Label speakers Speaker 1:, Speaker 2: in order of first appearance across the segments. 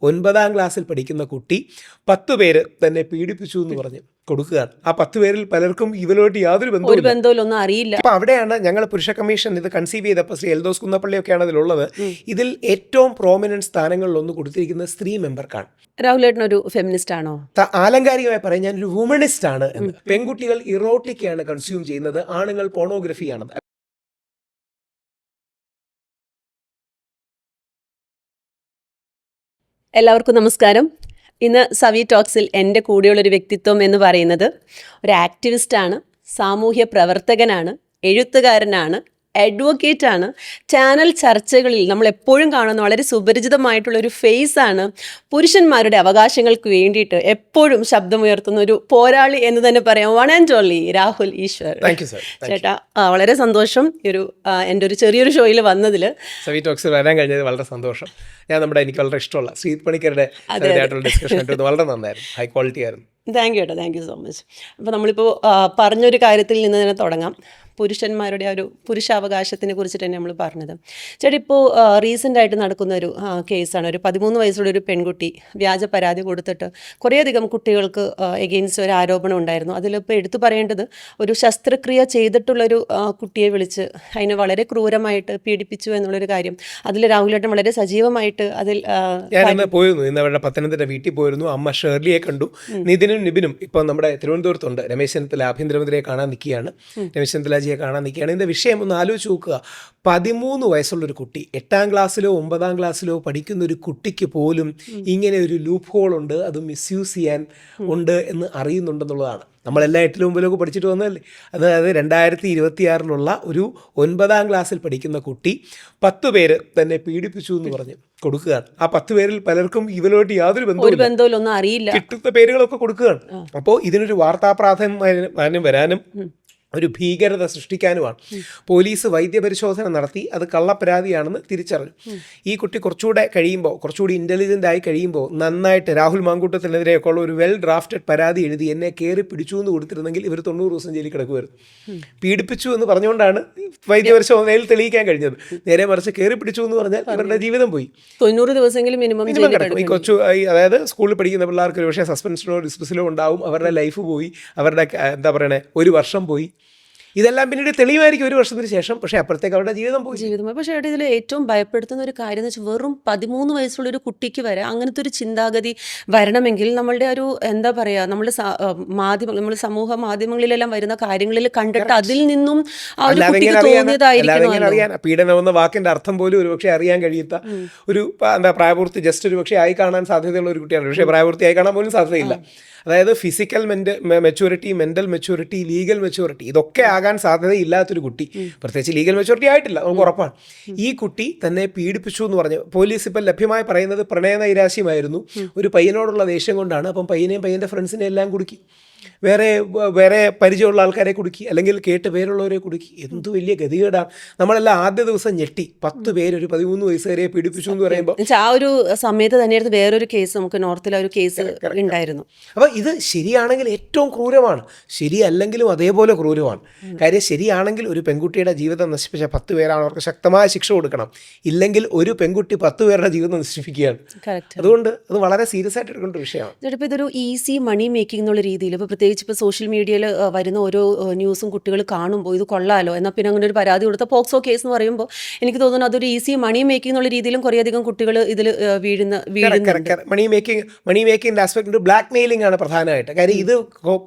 Speaker 1: 9ാം ക്ലാസ്സിൽ പഠിക്കുന്ന കുട്ടി 10 പേര് തന്നെ പീഡിപ്പിച്ചു എന്ന് പറഞ്ഞ് കൊടുക്കുകയാണ്. ആ 10 പേരിൽ പലർക്കും ഇവരോട്ട് യാതൊരു
Speaker 2: ബന്ധവും അറിയില്ല.
Speaker 1: അപ്പൊ അവിടെയാണ് ഞങ്ങൾ പുരുഷ കമ്മീഷൻ ഇത് കൺസീവ് ചെയ്തപ്പോൾ ശ്രീ എൽദോസ് കുന്നപ്പള്ളിയൊക്കെയാണ് അതിലുള്ളത്. ഇതിൽ ഏറ്റവും പ്രോമിനന്റ് സ്ഥാനങ്ങളിലൊന്ന് കൊടുത്തിരിക്കുന്നത് സ്ത്രീ മെമ്പർക്കാണ്.
Speaker 2: രാഹുലേട്ടൻ ഒരു ഫെമിനിസ്റ്റ് ആണോ?
Speaker 1: ആലങ്കാരികമായി പറയാൻ ഞാൻ ഒരു വുമണിസ്റ്റ് ആണ് എന്ന്. പെൺകുട്ടികൾ ഇറോട്ടിക്കാണ് കൺസ്യൂം ചെയ്യുന്നത്, ആണുങ്ങൾ പോണോഗ്രഫിയാണ്.
Speaker 2: എല്ലാവർക്കും നമസ്കാരം. ഇന്ന് സവി ടോക്സിൽ എൻ്റെ കൂടെയുള്ളൊരു വ്യക്തിത്വം എന്ന് പറയുന്നത് ഒരു ആക്ടിവിസ്റ്റാണ്, സാമൂഹ്യ പ്രവർത്തകനാണ്, എഴുത്തുകാരനാണ്, അഡ്വക്കേറ്റാണ്. ചാനൽ ചർച്ചകളിൽ നമ്മൾ എപ്പോഴും കാണുന്ന വളരെ സുപരിചിതമായിട്ടുള്ളൊരു ഫേസാണ്. പുരുഷന്മാരുടെ അവകാശങ്ങൾക്ക് വേണ്ടിയിട്ട് എപ്പോഴും ശബ്ദമുയർത്തുന്ന ഒരു പോരാളി എന്ന് തന്നെ പറയാം. One and only Rahul Easwar. ചേട്ടാ, വളരെ സന്തോഷം ഒരു എൻ്റെ ഒരു ചെറിയൊരു ഷോയിൽ വന്നതിൽ.
Speaker 1: സവി ടോക്സിൽ വരാൻ കഴിഞ്ഞത് വളരെ സന്തോഷം. എനിക്ക് വളരെ ഇഷ്ടമുള്ള ശ്രീത് പണിക്കരുടെ ഡിസ്കഷൻ വളരെ നന്നായിരുന്നു, ഹൈ ക്വാളിറ്റി ആയിരുന്നു.
Speaker 2: Thank you thank you so much. അപ്പോൾ നമ്മളിപ്പോൾ പറഞ്ഞൊരു കാര്യത്തിൽ നിന്ന് തന്നെ തുടങ്ങാം. പുരുഷന്മാരുടെ ആ ഒരു പുരുഷാവകാശത്തിനെ കുറിച്ചിട്ട് തന്നെ നമ്മൾ പറഞ്ഞത്. ചേട്ടാ, ഇപ്പോൾ റീസെൻ്റായിട്ട് നടക്കുന്ന ഒരു കേസാണ്. ഒരു 13 വയസ്സുള്ള ഒരു പെൺകുട്ടി വ്യാജ പരാതി കൊടുത്തിട്ട് കുറേയധികം കുട്ടികൾക്ക് എഗെയിൻസ്റ്റ് ഒരു ആരോപണം ഉണ്ടായിരുന്നു. അതിലിപ്പോൾ എടുത്തു പറയേണ്ടത് ഒരു ശസ്ത്രക്രിയ ചെയ്തിട്ടുള്ളൊരു കുട്ടിയെ വിളിച്ച് അതിനെ വളരെ ക്രൂരമായിട്ട് പീഡിപ്പിച്ചു എന്നുള്ളൊരു കാര്യം. അതിൽ രാഹുലേട്ടൻ വളരെ സജീവമായിട്ട് അതിൽ
Speaker 1: ഞാൻ പോയിരുന്നു. ഇന്ന് അവരുടെ പത്തനംതിട്ട വീട്ടിൽ പോയിരുന്നു. അമ്മ ഷേർലിയെ കണ്ടു. നിബിനും ഇപ്പം നമ്മുടെ തിരുവനന്തപുരത്തുണ്ട്. രമേശ് ചെന്നിത്തല ആഭ്യന്തരമന്ത്രിയെ കാണാൻ നിൽക്കുകയാണ്. രമേശ് ചെന്നിത്തലജിയെ കാണാൻ നിൽക്കുകയാണ്. ഇതിൻ്റെ വിഷയം ഒന്ന് ആലോചിച്ച് നോക്കുക. 13 വയസ്സുള്ളൊരു കുട്ടി, 8ാം ക്ലാസ്സിലോ 9ാം ക്ലാസ്സിലോ പഠിക്കുന്ന ഒരു കുട്ടിക്ക് പോലും ഇങ്ങനെ ഒരു ലൂപ്പ് ഹോൾ ഉണ്ട്, അത് മിസ്യൂസ് ചെയ്യാൻ ഉണ്ട് എന്ന് അറിയുന്നുണ്ടെന്നുള്ളതാണ്. നമ്മളെല്ലാം 8ലും 9ലൊക്കെ പഠിച്ചിട്ട് വന്നതല്ലേ. അതായത് 2026 ഒരു 9ാം ക്ലാസ്സിൽ പഠിക്കുന്ന കുട്ടി 10 പേര് തന്നെ പീഡിപ്പിച്ചു എന്ന് പറഞ്ഞ് കൊടുക്കുകയാണ്. ആ 10 പേരിൽ പലർക്കും ഇവരോട്ട് യാതൊരു ബന്ധവും
Speaker 2: അറിയില്ല,
Speaker 1: കിട്ടുന്ന പേരുകളൊക്കെ കൊടുക്കുകയാണ്. അപ്പോൾ ഇതിനൊരു വാർത്താ പ്രാധാന്യം വരാനും ഒരു ഭീകരത സൃഷ്ടിക്കാനുമാണ്. പോലീസ് വൈദ്യപരിശോധന നടത്തി അത് കള്ളപ്പരാതിയാണെന്ന് തിരിച്ചറിഞ്ഞു. ഈ കുട്ടി കുറച്ചുകൂടി ഇൻ്റലിജൻ്റ് ആയി കഴിയുമ്പോൾ നന്നായിട്ട് രാഹുൽ മാങ്കൂട്ടത്തിനെതിരെയൊക്കെ ഉള്ള ഒരു വെൽ ഡ്രാഫ്റ്റഡ് പരാതി എഴുതി എന്നെ കയറി പിടിച്ചു എന്ന് കൊടുത്തിരുന്നെങ്കിൽ ഇവർ 90 ദിവസം ജയിലിൽ കിടക്കുമായിരുന്നു. പീഡിപ്പിച്ചു എന്ന് പറഞ്ഞുകൊണ്ടാണ് വൈദ്യപരിശോധനയിൽ തെളിയിക്കാൻ കഴിഞ്ഞത്. നേരെ മറിച്ച് കയറി പിടിച്ചു എന്ന് പറഞ്ഞാൽ ഇവരുടെ ജീവിതം പോയി.
Speaker 2: 90 ദിവസമെങ്കിലും മിനിമം
Speaker 1: കിടക്കും. ഈ അതായത് സ്കൂളിൽ പഠിക്കുന്ന പിള്ളേർക്ക് ഒരു പക്ഷേ സസ്പെൻഷനോ ഡിസ്മിസലോ ഉണ്ടാവും. അവരുടെ ലൈഫ് പോയി, അവരുടെ ഒരു വർഷം പോയി. ഇതെല്ലാം പിന്നീട് തെളിവായിരിക്കും 1 വർഷത്തിന് ശേഷം. പക്ഷേ അപ്പോഴത്തേക്ക് അവരുടെ ജീവിതം പോയി.
Speaker 2: പക്ഷേ ഇതിൽ ഏറ്റവും ഭയപ്പെടുത്തുന്ന ഒരു കാര്യം എന്ന് വെച്ചാൽ വെറും 13 വയസ്സുള്ള ഒരു കുട്ടിക്ക് വരെ അങ്ങനത്തെ ഒരു ചിന്താഗതി വരണമെങ്കിൽ നമ്മളുടെ ഒരു നമ്മുടെ നമ്മൾ സമൂഹ മാധ്യമങ്ങളിലെല്ലാം വരുന്ന കാര്യങ്ങളിൽ കണ്ടിട്ട് അതിൽ നിന്നും ആ ഒരു കുട്ടിക്ക് തോന്നിയതായിരിക്കും.
Speaker 1: പീഡനം എന്ന വാക്കിന്റെ അർത്ഥം പോലും ഒരുപക്ഷെ അറിയാൻ കഴിയാത്ത ഒരു പ്രായപൂർത്തി ജസ്റ്റ് ഒരു പക്ഷേ ആയി കാണാൻ സാധ്യതയുള്ള ഒരു കുട്ടിയാണ്. പക്ഷേ പ്രായപൂർത്തിയായി കാണാൻ പോലും സാധ്യതയില്ല. അതായത് physical maturity, mental maturity, legal maturity ഇതൊക്കെ ആകാൻ സാധ്യതയില്ലാത്തൊരു കുട്ടി, പ്രത്യേകിച്ച് ലീഗൽ മെച്യൂരിറ്റി ആയിട്ടില്ല, നമുക്ക് ഉറപ്പാണ്. ഈ കുട്ടി തന്നെ പീഡിപ്പിച്ചു എന്ന് പറഞ്ഞ് പോലീസ് ഇപ്പം ലഭ്യമായി പറയുന്നത് പ്രണയനൈരാശ്യമായിരുന്നു, ഒരു പയ്യനോടുള്ള ദേഷ്യം കൊണ്ടാണ്. അപ്പം പയ്യനെയും പയ്യൻ്റെ ഫ്രണ്ട്സിനെ എല്ലാം കുടുക്കി, വേറെ പരിചയമുള്ള ആൾക്കാരെ കുടുക്കി, അല്ലെങ്കിൽ കേട്ട് പേരുള്ളവരെ കുടുക്കി. എന്ത് വലിയ ഗതികേടാണ്. നമ്മളെല്ലാം ആദ്യ ദിവസം ഞെട്ടി. 10 പേര് ഒരു 13 വയസ്സുകാരെ പീഡിപ്പിച്ചു എന്ന് പറയുമ്പോൾ
Speaker 2: ആ ഒരു സമയത്ത് തന്നെയായിരുന്നു വേറൊരു കേസ്, നമുക്ക് നോർത്തിലെ ഒരു കേസ് ഉണ്ടായിരുന്നു.
Speaker 1: അപ്പോൾ ഇത് ശരിയാണെങ്കിൽ ഏറ്റവും ക്രൂരമാണ്, ശരിയല്ലെങ്കിലും അതേപോലെ ക്രൂരമാണ്. കാര്യം ശരിയാണെങ്കിൽ ഒരു പെൺകുട്ടിയുടെ ജീവിതം നശിപ്പിച്ച 10 പേരാണ്, അവർക്ക് ശക്തമായ ശിക്ഷ കൊടുക്കണം. ഇല്ലെങ്കിൽ ഒരു പെൺകുട്ടി 10 പേരുടെ ജീവിതം നശിപ്പിക്കുകയാണ്. അതുകൊണ്ട് അത് വളരെ സീരിയസ് ആയിട്ട് എടുക്കേണ്ട ഒരു വിഷയമാണ്.
Speaker 2: ചിലപ്പോൾ ഇതൊരു ഈസി മണി മേക്കിംഗ് എന്നുള്ള രീതിയിൽ പ്രത്യേകിച്ച് ഇപ്പോൾ സോഷ്യൽ മീഡിയയിൽ വരുന്ന ഓരോ ന്യൂസും കുട്ടികൾ കാണുമ്പോൾ ഇത് കൊള്ളാലോ, എന്നാൽ പിന്നെ അങ്ങനെ ഒരു പരാതി കൊടുത്ത പോക്സോ കേസ് എന്ന് പറയുമ്പോൾ എനിക്ക് തോന്നുന്നു അതൊരു ഈസി മണി മേക്കിംഗ് എന്നുള്ള രീതിയിലും കുറേയധികം കുട്ടികൾ ഇതിൽ വീഴുന്നുണ്ട്.
Speaker 1: Money making aspect blackmailing ആണ് പ്രധാനമായിട്ട്. കാര്യം ഇത്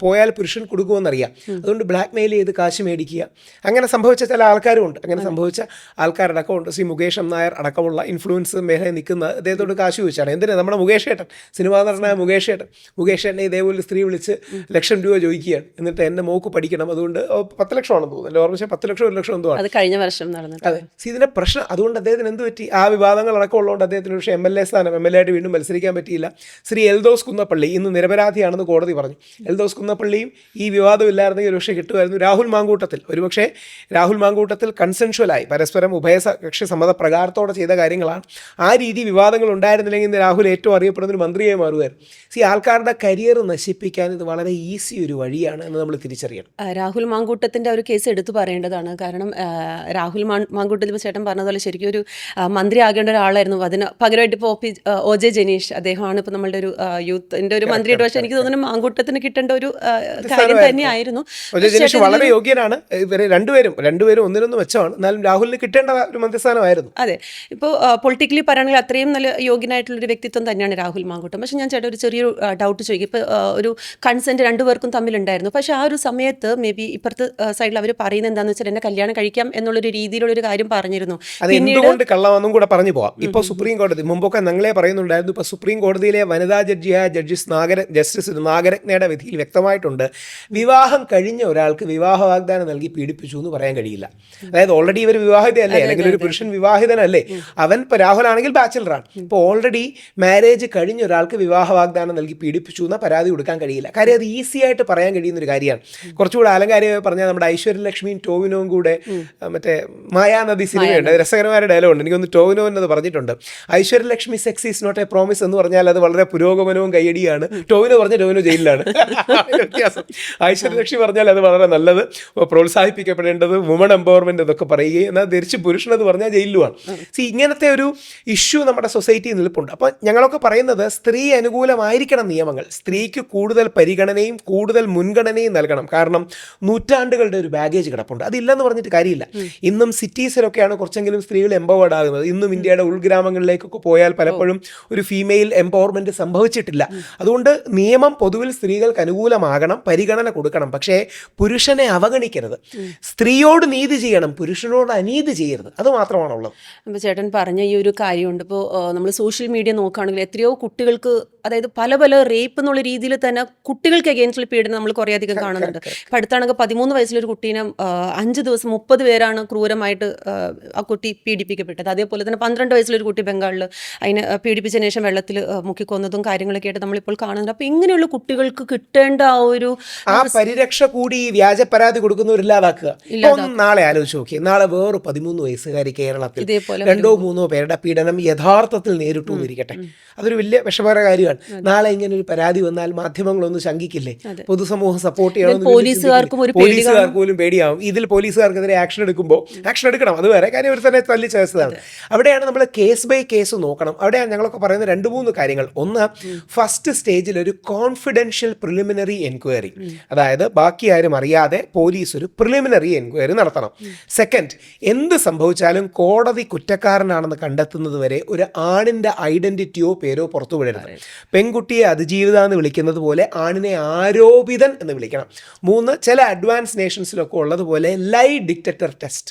Speaker 1: പോയാൽ പുരുഷൻ കൊടുക്കുമെന്നറിയാം, അതുകൊണ്ട് ബ്ലാക്ക് മെയിൽ ചെയ്ത് കാശ് മേടിക്കുക. അങ്ങനെ സംഭവിച്ച ചില ആൾക്കാരുമുണ്ട്. അങ്ങനെ സംഭവിച്ച ആൾക്കാരടക്കമുണ്ട്. ശ്രീ മുകേഷ് നായർ അടക്കമുള്ള ഇൻഫ്ലുവൻസ് മേഖലയിൽ നിൽക്കുന്ന അദ്ദേഹത്തോട് കാശ് ചോദിച്ചാണ്. എന്തിനാ നമ്മുടെ മുകേഷ് ഏട്ടൻ, സിനിമാ നടനായ മുകേഷ് ഏട്ടനെ ഇതേപോലെ സ്ത്രീ വിളിച്ച് ₹1,00,000 ചോദിക്കുകയാണ്. എന്നിട്ട് എൻ്റെ മോക്ക് പഠിക്കണം, അതുകൊണ്ട് 10 ലക്ഷമാണെന്ന് തോന്നുന്നു, ഓർമ്മിച്ച 10 ലക്ഷം 1 ലക്ഷം എന്തോ
Speaker 2: അത് കഴിഞ്ഞ വർഷം നടന്നത്.
Speaker 1: അതെ, ഇതിൻ്റെ പ്രശ്നം അതുകൊണ്ട് അദ്ദേഹത്തിന് എന്ത് പറ്റി, ആ വിവാദങ്ങൾ അടക്കമുള്ളതുകൊണ്ട് അദ്ദേഹത്തിന് പക്ഷേ MLA സ്ഥാനം MLA ആയിട്ട് വീണ്ടും മത്സരിക്കാൻ പറ്റിയില്ല. ശ്രീ എൽദോസ് കുന്നപ്പള്ളി ഇന്ന് നിരപരാധിയാണെന്ന് കോടതി പറഞ്ഞു. എൽദോസ് കുന്നപ്പള്ളിയും ഈ വിവാദം ഇല്ലായിരുന്നെങ്കിൽ ഒരുപക്ഷെ കിട്ടുമായിരുന്നു. രാഹുൽ മാങ്കൂട്ടത്തിൽ കൺസെൻഷ്വലായി പരസ്പരം ഉഭയകക്ഷി സമ്മതപ്രകാരത്തോടെ ചെയ്ത കാര്യങ്ങളാണ്. ആ രീതി വിവാദങ്ങൾ ഉണ്ടായിരുന്നില്ലെങ്കിൽ രാഹുൽ ഏറ്റവും അറിയപ്പെടുന്ന ഒരു മന്ത്രിയായി മാറുമായിരുന്നു. ആൾക്കാരുടെ കരിയർ നശിപ്പിക്കാൻ ഇത് വളരെ ഈസി ഒരു വഴിയാണ് എന്ന് നമ്മൾ തിരിച്ചറിയണം.
Speaker 2: രാഹുൽ മാങ്കൂട്ടത്തിൻ്റെ ഒരു കേസ് എടുത്തു പറയേണ്ടതാണ്. കാരണം രാഹുൽ മാങ്കൂട്ടത്തിൽ ഇപ്പോൾ ചേട്ടൻ പറഞ്ഞതുപോലെ ശരിക്കും ഒരു മന്ത്രി ആകേണ്ട ഒരാളായിരുന്നു. അതിന് പകരമായിട്ട് ഇപ്പോൾ ഒ ജെ ജനീഷ് അദ്ദേഹമാണ് ഇപ്പോൾ നമ്മളുടെ ഒരു യൂത്തിൻ്റെ ഒരു മന്ത്രിയുടെ. പക്ഷേ എനിക്ക് തോന്നുന്നു മാങ്കൂട്ടത്തിന് കിട്ടേണ്ട ഒരു കാര്യം തന്നെയായിരുന്നു.
Speaker 1: വളരെ യോഗ്യനാണ്. ഇവരെ രണ്ടുപേരും ഒന്നിനൊന്നും മെച്ചമാണ്. എന്നാലും രാഹുലിന് കിട്ടേണ്ട ഒരു മന്ത്രിസ്ഥാനമായിരുന്നു.
Speaker 2: അതെ, ഇപ്പോൾ പൊളിറ്റിക്കലി പറയുകയാണെങ്കിൽ അത്രയും നല്ല യോഗ്യനായിട്ടുള്ളൊരു വ്യക്തിത്വം തന്നെയാണ് രാഹുൽ മാങ്കൂട്ടം. പക്ഷേ ഞാൻ ചേട്ടാ ഒരു ചെറിയൊരു ഡൗട്ട് ചോദിക്കും. ഇപ്പോൾ ഒരു കൺസെൻറ്റ് രണ്ടുപേർക്കും തമ്മിലുണ്ടായിരുന്നു. പക്ഷേ ആ ഒരു സമയത്ത് മേ ബി ഇപ്പുറത്ത് സൈഡിൽ അവർ പറയുന്നത് എന്താണെന്ന് വെച്ചാൽ എന്നെ കല്യാണം കഴിക്കാം എന്നുള്ളൊരു രീതിയിലുള്ളൊരു കാര്യം പറഞ്ഞിരുന്നു.
Speaker 1: അത് എന്തുകൊണ്ട് കള്ളമെന്നും കൂടെ പറഞ്ഞു പോവാം. ഇപ്പോൾ സുപ്രീം കോടതി മുമ്പൊക്കെ ഞങ്ങളെ പറയുന്നുണ്ടായിരുന്നു. ഇപ്പോൾ സുപ്രീം കോടതിയിലെ വനിതാ ജഡ്ജിയായ ജസ്റ്റിസ് നാഗരത്നയുടെ വിധിയിൽ വ്യക്തമായിട്ടുണ്ട്, വിവാഹം കഴിഞ്ഞ ഒരാൾക്ക് വിവാഹ വാഗ്ദാനം നൽകി പീഡിപ്പിച്ചു എന്ന് പറയാൻ കഴിയില്ല. അതായത് ഓൾറെഡി ഇവർ വിവാഹിതയല്ലേ, അല്ലെങ്കിൽ ഒരു പുരുഷൻ വിവാഹിതനല്ലേ, അവൻ ഇപ്പോൾ രാഹുലാണെങ്കിൽ ബാച്ചിലറാണ്. ഇപ്പോൾ ഓൾറെഡി മാരേജ് കഴിഞ്ഞ ഒരാൾക്ക് വിവാഹ വാഗ്ദാനം നൽകി പീഡിപ്പിച്ചു എന്ന പരാതി കൊടുക്കാൻ കഴിയില്ല. കാര്യം അത് ഈസി ആയിട്ട് പറയാൻ കഴിയുന്ന ഒരു കാര്യമാണ്. കുറച്ചുകൂടെ ആലങ്കാരികമായി പറഞ്ഞാൽ നമ്മുടെ ഐശ്വര്യലക്ഷ്മിയും ടോവിനോവും കൂടെ മറ്റേ മായാനദി സിനിമയുണ്ട്, രസകരമായ ഡയലോഗുണ്ട്. എനിക്കൊന്ന് ടോവിനോ എന്നത് പറഞ്ഞിട്ടുണ്ട്, Aishwarya Lakshmi sex is not a promise എന്ന് പറഞ്ഞാൽ അത് വളരെ പുരോഗമനവും കയ്യടിയാണ്. ടോവിനോ പറഞ്ഞ ടോവിനോ ജയിലിലാണ്. വ്യത്യാസം. ഐശ്വര്യലക്ഷ്മി പറഞ്ഞാൽ അത് വളരെ നല്ലത്, പ്രോത്സാഹിപ്പിക്കപ്പെടേണ്ടത്, വുമൺ എംപവർമെന്റ് എന്നൊക്കെ പറയുകയും എന്നാൽ ധരിച്ച് പുരുഷനെന്ന് പറഞ്ഞാൽ ജയിലുമാണ്. ഇങ്ങനത്തെ ഒരു ഇഷ്യൂ നമ്മുടെ സൊസൈറ്റിയിൽ നിൽപ്പുണ്ട്. അപ്പോൾ ഞങ്ങളൊക്കെ പറയുന്നത് സ്ത്രീ അനുകൂലമായിരിക്കണം നിയമങ്ങൾ. സ്ത്രീക്ക് കൂടുതൽ പരിഗണനയും കൂടുതൽ മുൻഗണനയും നൽകണം. കാരണം നൂറ്റാണ്ടുകളുടെ ഒരു ബാഗേജ് കിടപ്പുണ്ട്. അതില്ലെന്ന് പറഞ്ഞിട്ട് കാര്യമില്ല. ഇന്നും സിറ്റീസിലൊക്കെയാണ് കുറച്ചെങ്കിലും സ്ത്രീകൾ എംപവേർഡ് ആകുന്നത്. ഇന്നും ഇന്ത്യയുടെ ഉൾഗ്രാമങ്ങളിലേക്കൊക്കെ പോയാൽ പലപ്പോഴും ഒരു ഫീമെയിൽ എംപവർമെന്റ് സംഭവിച്ചിട്ടില്ല. അതുകൊണ്ട് നിയമം പൊതുവിൽ സ്ത്രീകൾക്ക് അനുകൂലമാകണം, പരിഗണന കൊടുക്കണം. പക്ഷേ പുരുഷനെ അവഗണിക്കരുത്. സ്ത്രീയോട് നീതി ചെയ്യണം, പുരുഷനോട് അനീതി ചെയ്യരുത്. അത് മാത്രമാണുള്ളത്.
Speaker 2: അപ്പോൾ ചേട്ടൻ പറഞ്ഞ ഈ ഒരു കാര്യമുണ്ട്. ഇപ്പോൾ നമ്മൾ സോഷ്യൽ മീഡിയ നോക്കുകയാണെങ്കിൽ എത്രയോ കുട്ടികൾക്ക്, അതായത് പല റേപ്പ് എന്നുള്ള രീതിയിൽ തന്നെ കുട്ടികൾക്ക് അഗെയിൻസ്റ്റുള്ള പീഡനം നമ്മൾ കുറേ അധികം കാണുന്നുണ്ട്. ഇപ്പോൾ അടുത്താണെങ്കിൽ 13 വയസ്സിലൊരു കുട്ടീനെ 5 ദിവസം 30 പേരാണ് ക്രൂരമായിട്ട് ആ കുട്ടി പീഡിപ്പിക്കപ്പെട്ടത്. അതേപോലെ തന്നെ 12 വയസ്സിലൊരു കുട്ടി ബംഗാളിൽ അതിനെ പീഡിപ്പിച്ചതിന് ശേഷം വെള്ളത്തിൽ മുക്കിക്കൊന്നതും കാര്യങ്ങളൊക്കെ ആയിട്ട് നമ്മളിപ്പോൾ കാണുന്നുണ്ട്. അപ്പോൾ ഇങ്ങനെയുള്ള കുട്ടികൾക്ക് കിട്ടേണ്ട ആ
Speaker 1: പരിരക്ഷ കൂടി വ്യാജ പരാതി കൊടുക്കുന്നവരില്ലാതാക്കുക. നാളെ ആലോചിച്ച് നോക്കി, നാളെ വേറെ 13 വയസ്സുകാരി കേരളത്തിൽ 2-3 പേരുടെ പീഡനം യഥാർത്ഥത്തിൽ നേരിട്ടു എന്നിരിക്കട്ടെ, അതൊരു വലിയ വിഷമകര കാര്യമാണ്. നാളെ ഇങ്ങനെ ഒരു പരാതി വന്നാൽ മാധ്യമങ്ങളൊന്നും ശങ്കിക്കില്ലേ? പൊതുസമൂഹം സപ്പോർട്ട് ചെയ്യണം. പോലീസുകാർക്ക് പോലും പേടിയാവും. ഇതിൽ പോലീസുകാർക്കെതിരെ ആക്ഷൻ എടുക്കണം. അത് വേറെ കാര്യം, ഒരു തന്നെ തല്ലി ചേർത്തതാണ്. അവിടെയാണ് നമ്മൾ കേസ് ബൈ കേസ് നോക്കണം. അവിടെയാണ് ഞങ്ങളൊക്കെ പറയുന്ന 2-3 കാര്യങ്ങൾ. ഒന്ന്, ഫസ്റ്റ് സ്റ്റേജിൽ ഒരു കോൺഫിഡൻഷ്യൽ പ്രിലിമിനറി എൻക്വയറി, അതായത് ബാക്കി ആരും അറിയാതെ പോലീസ് ഒരു പ്രിലിമിനറി എൻക്വയറി നടത്തണം. സെക്കൻഡ്, എന്ത് സംഭവിച്ചാലും കോടതി കുറ്റക്കാരനാണെന്ന് കണ്ടെത്തുന്നത് വരെ ഒരു ആണിൻ്റെ ഐഡന്റിറ്റിയോ പേരോ പുറത്തു വിടരുത്. പെൺകുട്ടിയെ അതിജീവിത എന്ന് വിളിക്കുന്നത് പോലെ ആണിനെ ആരോപിതൻ എന്ന് വിളിക്കണം. 3, ചില അഡ്വാൻസ് നേഷൻസിലൊക്കെ ഉള്ളതുപോലെ ലൈ ഡിറ്റക്ടർ ടെസ്റ്റ്.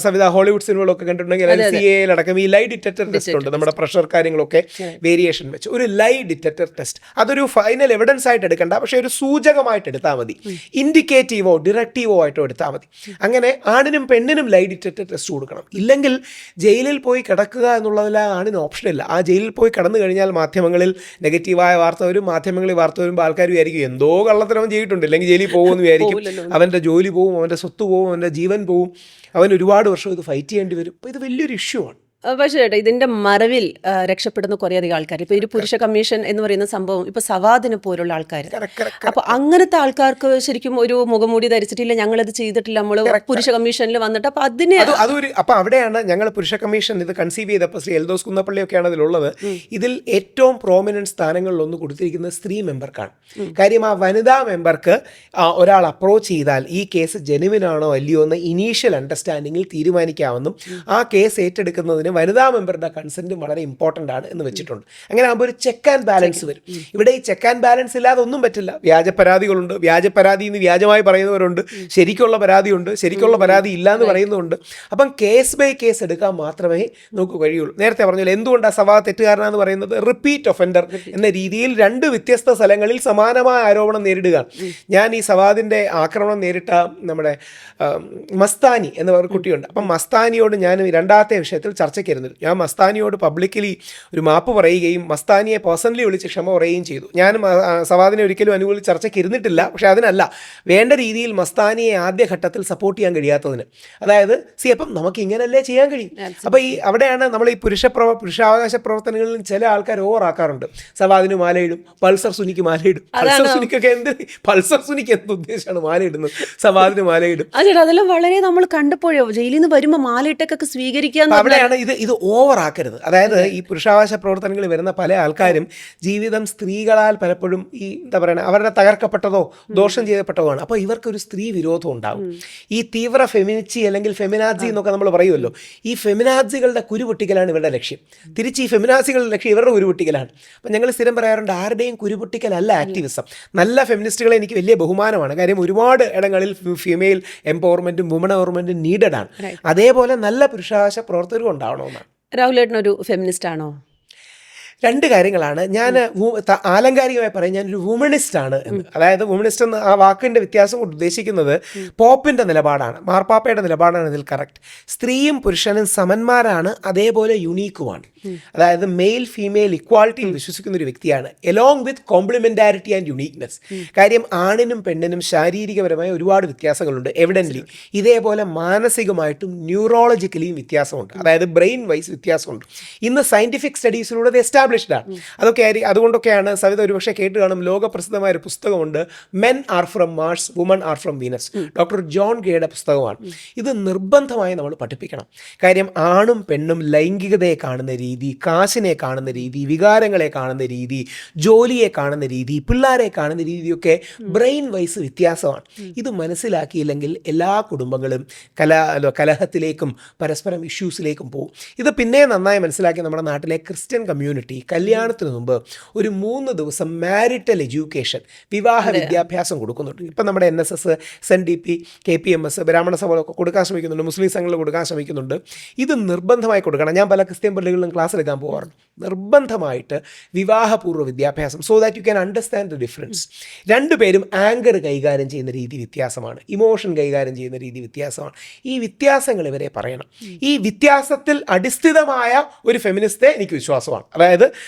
Speaker 1: സവിത ഹോളിവുഡ് സിനിമകളൊക്കെ കണ്ടിട്ടുണ്ടെങ്കിൽ LCA അടക്കം ഈ ലൈ ഡിറ്റക്ടർ ടെസ്റ്റ് ഉണ്ട്. നമ്മുടെ പ്രഷർ കാര്യങ്ങളൊക്കെ വേരിയേഷൻ വെച്ച് ഒരു ലൈ ഡിറ്റക്ടർ ടെസ്റ്റ്, അതൊരു ഫൈനൽ എവിഡൻസ് ആയിട്ട് എടുക്കണ്ട, പക്ഷേ ഒരു സൂചകമായിട്ട് എടുത്താൽ മതി. ഇൻഡിക്കേറ്റീവോ ഡിറക്റ്റീവോ ആയിട്ടോ എടുത്താൽ മതി. അങ്ങനെ ആണിനും പെണ്ണിനും ലൈ ഡിറ്റക്ടർ ടെസ്റ്റ് കൊടുക്കണം. ഇല്ലെങ്കിൽ ജയിലിൽ പോയി കിടക്കുക എന്നുള്ളതിൽ ആണിന് ഓപ്ഷനില്ല. ആ ജയിലിൽ പോയി കടന്നു കഴിഞ്ഞാൽ മാധ്യമങ്ങളിൽ നെഗറ്റീവായ വാർത്ത വരും, മാധ്യമങ്ങളിൽ വാർത്ത വരുമ്പോൾ ആൾക്കാർ വിചാരിക്കും എന്തോ കള്ളത്തരം ചെയ്തിട്ടുണ്ട്, അല്ലെങ്കിൽ ജയിലിൽ പോകുമെന്ന് വിചാരിക്കും. അവൻ്റെ ജോലി പോവും, അവൻ്റെ സ്വത്ത് പോവും, അവൻ്റെ ജീവൻ പോവും, അവൻ ഒരുപാട് വർഷം ഇത് ഫൈറ്റ് ചെയ്യേണ്ടി വരും. അപ്പോൾ ഇത് വലിയൊരു ഇഷ്യൂ ആണ്.
Speaker 2: പക്ഷേ ചേട്ടാ, ഇതിൻ്റെ മറവിൽ രക്ഷപ്പെടുന്ന കുറേയധികം ആൾക്കാർ, ഇപ്പോൾ ഒരു പുരുഷ കമ്മീഷൻ എന്ന് പറയുന്ന സംഭവം, ഇപ്പോൾ സവാദിനെ പോലുള്ള ആൾക്കാർ, അപ്പോൾ അങ്ങനത്തെ ആൾക്കാർക്ക് ശരിക്കും ഒരു മുഖംമൂടി ധരിച്ചിട്ടില്ല, ഞങ്ങളത് ചെയ്തിട്ടില്ല, നമ്മൾ പുരുഷ കമ്മീഷനിൽ വന്നിട്ട് അപ്പോൾ
Speaker 1: അപ്പോൾ അവിടെയാണ് ഞങ്ങൾ പുരുഷ കമ്മീഷൻ ഇത് കൺസീവ് ചെയ്തപ്പോൾ ശ്രീ എൽദോസ് കുന്നപ്പള്ളിയൊക്കെയാണ് അതിലുള്ളത്. ഇതിൽ ഏറ്റവും പ്രോമിനൻറ്റ് സ്ഥാനങ്ങളിലൊന്ന് കൊടുത്തിരിക്കുന്നത് സ്ത്രീ മെമ്പർക്കാണ്. കാര്യം ആ വനിതാ മെമ്പർക്ക് ഒരാൾ അപ്രോച്ച് ചെയ്താൽ ഈ കേസ് ജെനുവിനാണോ അല്ലയോ എന്ന് ഇനീഷ്യൽ അണ്ടർസ്റ്റാൻഡിങ്ങിൽ തീരുമാനിക്കാമെന്നും ആ കേസ് ഏറ്റെടുക്കുന്നതിന് വനിതാ മെമ്പറുടെ കൺസെൻറ്റും വളരെ ഇമ്പോർട്ടൻ്റ് ആണ് എന്ന് വെച്ചിട്ടുണ്ട്. അങ്ങനെ ആകുമ്പോൾ ഒരു ചെക്ക് ആൻഡ് ബാലൻസ് വരും. ഇവിടെ ഈ ചെക്ക് ആൻഡ് ബാലൻസ് ഇല്ലാതെ ഒന്നും പറ്റില്ല. വ്യാജ പരാതികളുണ്ട്, വ്യാജ പരാതി എന്ന് വ്യാജമായി പറയുന്നവരുണ്ട്, ശരിക്കുള്ള പരാതിയുണ്ട്, ശരിക്കുള്ള പരാതി ഇല്ല എന്ന് പറയുന്നതുണ്ട്. അപ്പം കേസ് ബൈ കേസ് എടുക്കാൻ മാത്രമേ നമുക്ക് കഴിയുള്ളൂ. നേരത്തെ പറഞ്ഞാൽ എന്തുകൊണ്ടാണ് സവാദ് തെറ്റുകാരനാണെന്ന് പറയുന്നത്? റിപ്പീറ്റ് ഒഫൻഡർ എന്ന രീതിയിൽ 2 വ്യത്യസ്ത സ്ഥലങ്ങളിൽ സമാനമായ ആരോപണം നേരിടുക. ഞാൻ ഈ സവാദിൻ്റെ ആക്രമണം നേരിട്ട നമ്മുടെ മസ്താനി എന്ന ഒരു കുട്ടിയുണ്ട്. അപ്പം മസ്താനിയോട് ഞാൻ 2ാമത്തെ വിഷയത്തിൽ ചർച്ചയ്ക്ക് ചർച്ചയ്ക്കിരുന്നത്. ഞാൻ മസ്താനിയോട് പബ്ലിക്കലി ഒരു മാപ്പ് പറയുകയും മസ്താനിയെ പേഴ്സണലി വിളിച്ച് ക്ഷമ പറയുകയും ചെയ്തു. ഞാനും സവാദിനെ ഒരിക്കലും അനുകൂലിച്ച് ചർച്ചയ്ക്ക് ഇരുന്നിട്ടില്ല. പക്ഷേ അതിനല്ല, വേണ്ട രീതിയിൽ മസ്താനിയെ ആദ്യഘട്ടത്തിൽ സപ്പോർട്ട് ചെയ്യാൻ കഴിയാത്തതിന്. അതായത് അപ്പം നമുക്ക് ഇങ്ങനെയല്ലേ ചെയ്യാൻ കഴിയും. അപ്പോൾ ഈ അവിടെയാണ് നമ്മൾ ഈ പുരുഷാവകാശ പ്രവർത്തനങ്ങളിൽ ചില ആൾക്കാർ ഓവറാക്കാറുണ്ട്. സവാദിന് മാലയിടും, പൾസർ സുനിക്ക് മാലയിടും. പൾസർ സുനിക്കൊക്കെ പൾസർ സുനിക്ക് എന്ത് ഉദ്ദേശമാണ് മാലയിടുന്നത്? സവാദിന് മാലയിടും.
Speaker 2: അതെല്ലാം വളരെ നമ്മൾ കണ്ടപ്പോഴോ ജയിലിൽ നിന്ന് വരുമ്പോൾ മാലയിട്ടൊക്കെ സ്വീകരിക്കാൻ.
Speaker 1: അവിടെയാണ് ഇത് ഓവറാക്കരുത്. അതായത് ഈ പുരുഷാവകാശ പ്രവർത്തനങ്ങളിൽ വരുന്ന പല ആൾക്കാരും ജീവിതം സ്ത്രീകളാൽ പലപ്പോഴും ഈ എന്താ പറയുക അവരുടെ തകർക്കപ്പെട്ടതോ ദോഷം ചെയ്യപ്പെട്ടതോ ആണ്. അപ്പോൾ ഇവർക്കൊരു സ്ത്രീ വിരോധം ഉണ്ടാവും. ഈ തീവ്ര ഫെമിനിച്ചി അല്ലെങ്കിൽ ഫെമിനാജി എന്നൊക്കെ നമ്മൾ പറയുമല്ലോ, ഈ ഫെമിനാജികളുടെ കുരുപൊട്ടിക്കലാണ് ഇവരുടെ ലക്ഷ്യം. തിരിച്ച് ഈ ഫെമിനാസികളുടെ ലക്ഷ്യം ഇവരുടെ കുരുപൊട്ടിക്കലാണ്. അപ്പം ഞങ്ങൾ സ്ഥിരം പറയാറുണ്ട്, ആരുടെയും കുരുപൊട്ടിക്കലല്ല ആക്ടിവിസം. നല്ല ഫെമിനിസ്റ്റുകളെ എനിക്ക് വലിയ ബഹുമാനമാണ്. കാര്യം ഒരുപാട് ഇടങ്ങളിൽ ഫീമെയിൽ എംപവർമെൻറ്റും വുമൺ എംപവർമെൻറ്റും നീഡഡ് ആണ്. അതേപോലെ നല്ല പുരുഷാവകാശ പ്രവർത്തകരും ഉണ്ടാവണമെന്നാണ്.
Speaker 2: രാഹുലേട്ടനൊരു ഫെമിനിസ്റ്റ് ആണോ?
Speaker 1: രണ്ട് കാര്യങ്ങളാണ്. ഞാൻ ആലങ്കാരികമായി പറയും, ഞാനൊരു വുമണിസ്റ്റ് ആണ് എന്ന്. അതായത് വുമണിസ്റ്റ് എന്ന് ആ വാക്കിൻ്റെ വ്യത്യാസം കൊണ്ട് ഉദ്ദേശിക്കുന്നത് പോപ്പിൻ്റെ നിലപാടാണ്, മാർപ്പാപ്പയുടെ നിലപാടാണ് ഇതിൽ കറക്റ്റ്. സ്ത്രീയും പുരുഷനും സമന്മാരാണ്, അതേപോലെ യുണീക്കുമാണ്. അതായത് മെയിൽ ഫീമെയിൽ ഇക്വാളിറ്റിയിൽ വിശ്വസിക്കുന്ന ഒരു വ്യക്തിയാണ്, എലോങ് വിത്ത് കോംപ്ലിമെൻറ്റാരിറ്റി ആൻഡ് യുണീക്നെസ്. കാര്യം ആണിനും പെണ്ണിനും ശാരീരികപരമായ ഒരുപാട് വ്യത്യാസങ്ങളുണ്ട് എവിഡൻ്റ്ലി. ഇതേപോലെ മാനസികമായിട്ടും ന്യൂറോളജിക്കലിയും വ്യത്യാസമുണ്ട്. അതായത് ബ്രെയിൻ വൈസ് വ്യത്യാസമുണ്ട്. ഇന്ന് സയൻറ്റിഫിക് സ്റ്റഡീസിലൂടെ അത് എസ്റ്റാബ്ലിഷ്ഡ് ആണ്. അതുകൊണ്ടൊക്കെയാണ് സവിത ഒരുപക്ഷെ കേട്ട് കാണും, ലോകപ്രസിദ്ധമായ ഒരു പുസ്തകമുണ്ട്, men are from Mars, women are from Venus. Doctor John ഗേയുടെ പുസ്തകമാണ്. ഇത് നിർബന്ധമായി നമ്മൾ പഠിപ്പിക്കണം. കാര്യം ആണും പെണ്ണും ലൈംഗികതയെ കാണുന്ന രീതി, കാശിനെ കാണുന്ന രീതി, വികാരങ്ങളെ കാണുന്ന രീതി, ജോലിയെ കാണുന്ന രീതി, പിള്ളേരെ കാണുന്ന രീതിയൊക്കെ ബ്രെയിൻ വൈസ് വ്യത്യാസമാണ്. ഇത് മനസ്സിലാക്കിയില്ലെങ്കിൽ എല്ലാ കുടുംബങ്ങളും കലഹത്തിലേക്കും പരസ്പരം ഇഷ്യൂസിലേക്കും പോകും. ഇത് പിന്നെ നന്നായി മനസ്സിലാക്കി നമ്മുടെ നാട്ടിലെ ക്രിസ്ത്യൻ കമ്മ്യൂണിറ്റി കല്യാണത്തിന് മുമ്പ് ഒരു 3 ദിവസം മാരിറ്റൽ എഡ്യൂക്കേഷൻ, വിവാഹ വിദ്യാഭ്യാസം കൊടുക്കുന്നുണ്ട്. ഇപ്പം നമ്മുടെ NSS, SNDP, KPMS, ബ്രാഹ്മണ സഭകളൊക്കെ കൊടുക്കാൻ ശ്രമിക്കുന്നുണ്ട്, മുസ്ലിം സംഘങ്ങൾ കൊടുക്കാൻ ശ്രമിക്കുന്നുണ്ട്. ഇത് നിർബന്ധമായി കൊടുക്കണം. ഞാൻ പല ക്രിസ്ത്യൻ പള്ളികളിലും ക്ലാസ് എടുക്കാൻ പോകാറുണ്ട്. നിർബന്ധമായിട്ട് വിവാഹപൂർവ്വ വിദ്യാഭ്യാസം, so that you can understand the difference. രണ്ടുപേരും ആങ്കർ കൈകാര്യം ചെയ്യുന്ന രീതി വ്യത്യാസമാണ്, ഇമോഷൻ കൈകാര്യം ചെയ്യുന്ന രീതി വ്യത്യാസമാണ്. ഈ വ്യത്യാസങ്ങൾ ഇവരെ പറയണം. ഈ വ്യത്യാസത്തിൽ അടിസ്ഥിതമായ ഒരു ഫെമിനിസ്റ്റെ എനിക്ക് വിശ്വാസമാണ്. അതായത്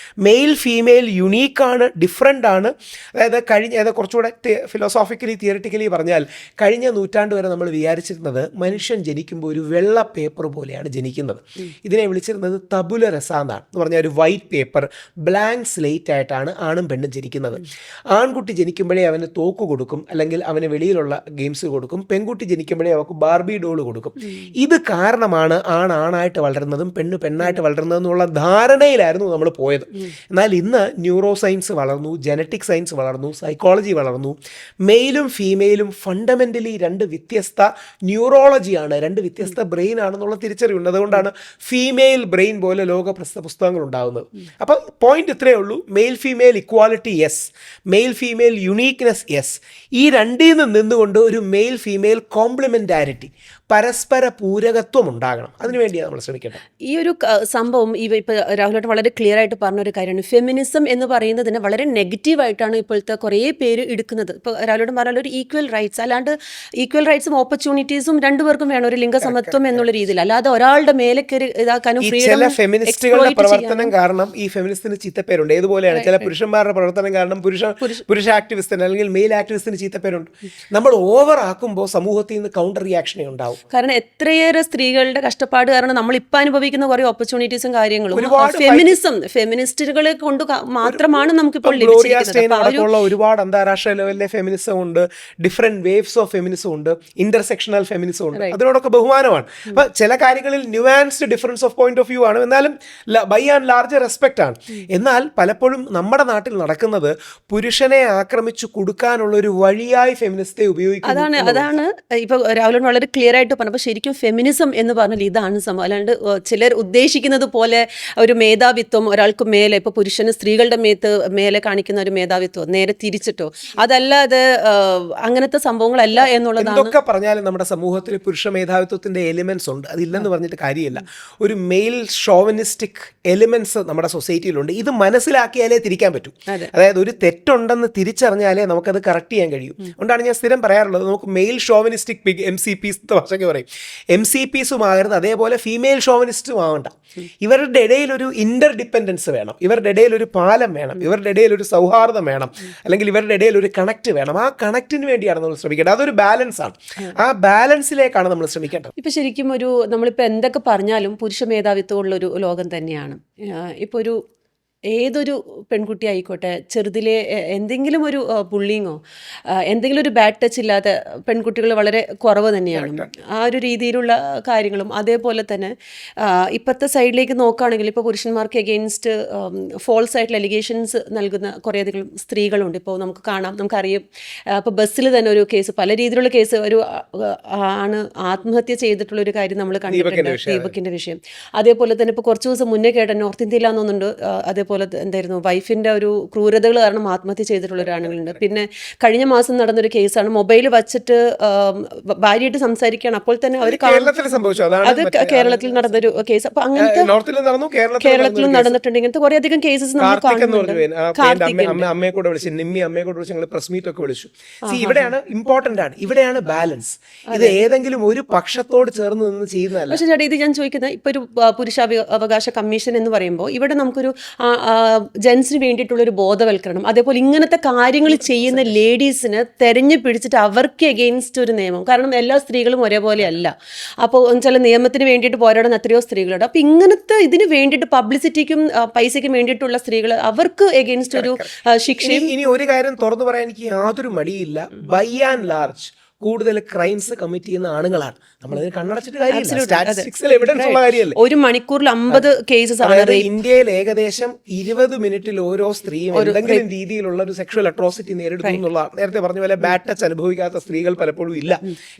Speaker 1: മെയിൽ ഫീമെയിൽ യുണീക്കാണ്, ഡിഫറൻ്റ് ആണ്. അതായത് കുറച്ചുകൂടെ ഫിലോസോഫിക്കലി തിയറിറ്റിക്കലി പറഞ്ഞാൽ കഴിഞ്ഞ നൂറ്റാണ്ട് വരെ നമ്മൾ വിചാരിച്ചിരുന്നത് മനുഷ്യൻ ജനിക്കുമ്പോൾ ഒരു വെള്ള പേപ്പർ പോലെയാണ് ജനിക്കുന്നത്. ഇതിനെ വിളിച്ചിരുന്നത് തബുല രസ എന്നാണ്. എന്ന് പറഞ്ഞാൽ ഒരു വൈറ്റ് പേപ്പർ, ബ്ലാങ്ക് സ്ലേറ്റ് ആയിട്ടാണ് ആണും പെണ്ണും ജനിക്കുന്നത്. ആൺകുട്ടി ജനിക്കുമ്പോഴേ അവന് തോക്ക് കൊടുക്കും, അല്ലെങ്കിൽ അവന് വെളിയിലുള്ള ഗെയിംസ് കൊടുക്കും. പെൺകുട്ടി ജനിക്കുമ്പോഴേ അവർക്ക് ബാർബി ഡോൾ കൊടുക്കും. ഇത് കാരണമാണ് ആണായിട്ട് വളരുന്നതും പെണ്ണ് പെണ്ണായിട്ട് വളരുന്നതും എന്നുള്ള ധാരണയിലായിരുന്നു നമ്മൾ പോയത്. എന്നാൽ ഇന്ന് ന്യൂറോ സയൻസ് വളർന്നു, ജനറ്റിക് സയൻസ് വളർന്നു, സൈക്കോളജി വളർന്നു. മെയിലും ഫീമെയിലും ഫണ്ടമെൻ്റലി രണ്ട് വ്യത്യസ്ത ന്യൂറോളജിയാണ്, രണ്ട് വ്യത്യസ്ത ബ്രെയിൻ ആണെന്നുള്ള തിരിച്ചറിവുണ്ട്. അതുകൊണ്ടാണ് ഫീമെയിൽ ബ്രെയിൻ പോലെ ലോകപ്രസിദ്ധ പുസ്തകങ്ങൾ ഉണ്ടാകുന്നത്. അപ്പോൾ പോയിന്റ് ഇത്രയേ ഉള്ളൂ, male female equality yes, male female uniqueness yes. ഈ രണ്ടിൽ നിന്നുകൊണ്ട് ഒരു മെയിൽ ഫീമെയിൽ കോംപ്ലിമെൻറ്റാരിറ്റി, പരസ്പര പൂരകത്വം ഉണ്ടാകണം. അതിനുവേണ്ടിയാണ് നമ്മൾ ശ്രമിക്കേണ്ടത്.
Speaker 2: ഈ ഒരു സംഭവം ഇപ്പോൾ രാഹുലേട്ടൻ വളരെ ക്ലിയർ ആയിട്ട് പറഞ്ഞൊരു കാര്യമാണ്. ഫെമിനിസം എന്ന് പറയുന്നതിന് വളരെ നെഗറ്റീവായിട്ടാണ് ഇപ്പോഴത്തെ കുറേ പേര് എടുക്കുന്നത്. ഇപ്പോൾ രാഹുലേട്ടൻ പറഞ്ഞാൽ ഒരു ഈക്വൽ റൈറ്റ്സ്, അല്ലാണ്ട് ഈക്വൽ റൈറ്റ്സും ഓപ്പർച്യൂണിറ്റീസും രണ്ടുപേർക്കും വേണം, ഒരു ലിംഗസമത്വം എന്നുള്ള രീതിയിൽ, അല്ലാതെ ഒരാളുടെ മേലെ കയറി ഇതാക്കാനും
Speaker 1: ചില ഫെമിനിസ്റ്റുകളുടെ പ്രവർത്തനം കാരണം ഈ ഫെമിനിസ്റ്റിന് ചീത്തപ്പേരുണ്ട്. ഏതുപോലെയാണ് ചില പുരുഷന്മാരുടെ പ്രവർത്തനം കാരണം പുരുഷ ആക്ടിവിസ്റ്റിന് അല്ലെങ്കിൽ മെയിൽ ആക്ടിവിസ്റ്റിന് ചീത്തപ്പേരുണ്ട്. നമ്മൾ ഓവർ ആക്കുമ്പോൾ സമൂഹത്തിൽ നിന്ന് കൗണ്ടർ റിയാക്ഷനേ ഉണ്ടാവും.
Speaker 2: കാരണം എത്രയേറെ സ്ത്രീകളുടെ കഷ്ടപ്പാട് കാരണം നമ്മൾ ഇപ്പം അനുഭവിക്കുന്ന കുറേ ഓപ്പർച്യൂണിറ്റീസും കാര്യങ്ങളും ഫെമിനിസ്റ്റുകളെ കൊണ്ട് മാത്രമാണ് നമുക്കിപ്പോൾ ലഭിച്ചിരിക്കുന്നത്.
Speaker 1: ഒരുപാട് അന്താരാഷ്ട്ര ലെവലിലെ ഫെമിനിസം ഉണ്ട്, ഡിഫറെന്റ് വേവ്സ് ഓഫ് ഫെമിനിസം ഉണ്ട്, ഇന്റർസെക്ഷണൽ ഫെമിനിസം ഉണ്ട്. അതിനോടൊക്കെ ബഹുമാനമാണ്. അപ്പൊ ചില കാര്യങ്ങളിൽ nuanced difference of point of view ആണ്, എന്നാലും ബൈ ആൻഡ് ലാർജ് റെസ്പെക്ട് ആണ്. എന്നാൽ പലപ്പോഴും നമ്മുടെ നാട്ടിൽ നടക്കുന്നത് പുരുഷനെ ആക്രമിച്ചു കൊടുക്കാനുള്ള ഒരു വഴിയായി ഫെമിനിസ്റ്റെ ഉപയോഗിക്കുന്നു.
Speaker 2: അതാണ് ഇപ്പൊ രാഹുൽ വളരെ ക്ലിയർ ആയിട്ട് പറഞ്ഞു. അപ്പോൾ ശരിക്കും ഫെമിനിസം എന്ന് പറഞ്ഞാൽ ഇതാണ് സംഭവം. അല്ലാണ്ട് ചിലർ ഉദ്ദേശിക്കുന്നത് പോലെ ഒരു മേധാവിത്വം ഒരാൾക്ക് മേലെ, ഇപ്പോൾ പുരുഷന് സ്ത്രീകളുടെ മേലെ കാണിക്കുന്ന ഒരു മേധാവിത്വം നേരെ തിരിച്ചിട്ടോ, അതല്ലാതെ അങ്ങനത്തെ സംഭവങ്ങളല്ല എന്നുള്ളതാണ്.
Speaker 1: എന്തൊക്കെ പറഞ്ഞാലും നമ്മുടെ സമൂഹത്തിൽ പുരുഷ മേധാവിത്വത്തിന്റെ എലിമെന്റ്സ് ഉണ്ട്, അതില്ലെന്ന് പറഞ്ഞിട്ട് കാര്യമില്ല. ഒരു മെയിൽ ഷോവനിസ്റ്റിക് എലിമെന്റ്സ് നമ്മുടെ സൊസൈറ്റിയിലുണ്ട്. ഇത് മനസ്സിലാക്കിയാലേ തിരിക്കാൻ പറ്റൂ. അതായത് ഒരു തെറ്റുണ്ടെന്ന് തിരിച്ചറിഞ്ഞാലേ നമുക്കത് കറക്റ്റ് ചെയ്യാൻ കഴിയും. അതുകൊണ്ടാണ് ഞാൻ സ്ഥിരം പറയാറുള്ളത്, നമുക്ക് മെയിൽ ഷോവനിസ്റ്റിക് MCPs ഭാഷ തമാശയ്ക്ക് പറയും, MCPസും ആകരുത്, അതേപോലെ ഫീമെയിൽ ഷോവനിസ്റ്റും ആവണ്ട. ഇവരുടെ ഇടയിൽ ഒരു ഇന്റർ ഡിപ്പെൻഡൻസ് വേണം, ഇവരുടെ ഇടയിൽ ഒരു പാലം വേണം, ഇവരുടെ ഇടയിൽ ഒരു സൗഹാർദ്ദം വേണം, അല്ലെങ്കിൽ ഇവരുടെ ഇടയിൽ ഒരു കണക്ട് വേണം. ആ കണക്റ്റിന് വേണ്ടിയാണ് നമ്മൾ ശ്രമിക്കേണ്ടത്. അതൊരു ബാലൻസ് ആണ്. ആ ബാലൻസിലേക്കാണ് നമ്മൾ ശ്രമിക്കേണ്ടത്.
Speaker 2: ഇപ്പം ശരിക്കും നമ്മളിപ്പോൾ എന്തൊക്കെ പറഞ്ഞാലും പുരുഷ മേധാവിത്വമുള്ളൊരു ലോകം തന്നെയാണ്. ഇപ്പോൾ ഏതൊരു പെൺകുട്ടി ആയിക്കോട്ടെ, ചെറുതിലെ എന്തെങ്കിലും ഒരു ബുള്ളിങ്ങോ എന്തെങ്കിലും ഒരു ബാഡ് ടച്ച് ഇല്ലാത്ത പെൺകുട്ടികൾ വളരെ കുറവ് തന്നെയാണ്. ആ ഒരു രീതിയിലുള്ള കാര്യങ്ങളും അതേപോലെ തന്നെ ഇപ്പോഴത്തെ സൈഡിലേക്ക് നോക്കുകയാണെങ്കിൽ ഇപ്പോൾ പുരുഷന്മാർക്ക് എഗെയിൻസ്റ്റ് ഫോൾസ് ആയിട്ടുള്ള എലിഗേഷൻസ് നൽകുന്ന കുറേയധികം സ്ത്രീകളുണ്ട്. ഇപ്പോൾ നമുക്ക് കാണാം, നമുക്കറിയാം. ഇപ്പോൾ ബസ്സിൽ തന്നെ ഒരു കേസ്, പല രീതിയിലുള്ള കേസ്, ഒരു ആണ് ആത്മഹത്യ ചെയ്തിട്ടുള്ളൊരു കാര്യം നമ്മൾ കണ്ടിട്ടുണ്ട്, ദീപകിൻ്റെ വിഷയം. അതേപോലെ തന്നെ ഇപ്പോൾ കുറച്ച് ദിവസം മുന്നേ കേട്ട നോർത്ത് ഇന്ത്യയിലാണെന്നുണ്ട്, അതേപോലെ എന്തായിരുന്നു, വൈഫിൻ്റെ ഒരു ക്രൂരതകൾ കാരണം ആത്മഹത്യ ചെയ്തിട്ടുള്ള ഒരാളുകളുണ്ട്. പിന്നെ കഴിഞ്ഞ മാസം നടന്നൊരു കേസാണ്, മൊബൈൽ വച്ചിട്ട് ഭാര്യയായിട്ട് സംസാരിക്കുകയാണ്, അപ്പോൾ തന്നെ അവർ അത് കേരളത്തിൽ നടന്നൊരു കേസ്. അപ്പൊ അങ്ങനത്തെ കേരളത്തിലും നടന്നിട്ടുണ്ട്. ഇങ്ങനത്തെ കുറെ അധികം കേസസ് നമ്മൾ കാണുന്നുണ്ട്.
Speaker 1: അമ്മയെ കൂടെ വിളിച്ചു, നിമ്മി അമ്മയെ കൂടെ വിളിച്ച് ഞങ്ങൾ പ്രസ് മീറ്റ് ഒക്കെ വിളിച്ചു. ഇവിടെയാണ് ഇമ്പോർട്ടന്റ് ആണ്, ഇവിടെയാണ് ബാലൻസ്. ഇത് ഏതെങ്കിലും ഒരു പക്ഷത്തോട് ചേർന്ന് നിന്ന് ചെയ്യുന്നതല്ല.
Speaker 2: പക്ഷേ ചേട്ടാ, ഇത് ഞാൻ ചോദിക്കുന്നത്, ഇപ്പൊ ഒരു പുരുഷാവകാശ കമ്മീഷൻ എന്ന് പറയുമ്പോൾ ഇവിടെ നമുക്കൊരു ജെൻസിന് വേണ്ടിയിട്ടുള്ളൊരു ബോധവൽക്കരണം, അതേപോലെ ഇങ്ങനത്തെ കാര്യങ്ങൾ ചെയ്യുന്ന ലേഡീസിന് തെരഞ്ഞു പിടിച്ചിട്ട് അവർക്ക് എഗെയിൻസ്റ്റ് ഒരു നിയമം. കാരണം എല്ലാ സ്ത്രീകളും ഒരേപോലെ അല്ല. അപ്പോൾ ചില നിയമത്തിന് വേണ്ടിയിട്ട് പോരാടുന്ന എത്രയോ സ്ത്രീകളുണ്ട്. അപ്പോൾ ഇങ്ങനത്തെ ഇതിന് വേണ്ടിയിട്ട് പബ്ലിസിറ്റിക്കും പൈസയ്ക്കും വേണ്ടിയിട്ടുള്ള സ്ത്രീകൾ, അവർക്ക് എഗെയിൻസ്റ്റ് ഒരു ശിക്ഷയും.
Speaker 1: ഇനി ഒരു കാര്യം തുറന്നു പറയാൻ എനിക്ക് യാതൊരു മടിയില്ല, ബൈ ആൻഡ് ലാർജ് കൂടുതൽ ക്രൈംസ് കമ്മിറ്റ് ചെയ്യുന്ന ആണുങ്ങളാണ്. നമ്മളതിന് കണ്ണടച്ചിട്ട് കാര്യമില്ല, സ്റ്റാറ്റിസ്റ്റിക്സിൽ എവിഡൻസ് ഉള്ള കാര്യമല്ലേ.
Speaker 2: ഒരു മണിക്കൂറിൽ 50 കേസസ് ആണ്.
Speaker 1: ഇന്ത്യയിൽ ഏകദേശം 20 മിനിറ്റിൽ ഓരോ സ്ത്രീയും എന്തെങ്കിലും രീതിയിലുള്ള ഒരു സെക്ഷൽ അട്രോസിറ്റി നേരിടുന്നു എന്നുള്ള, നേരത്തെ പറഞ്ഞ പോലെ ബാഡ് ടച്ച് അനുഭവിക്കാത്ത സ്ത്രീകൾ പലപ്പോഴും ഇല്ല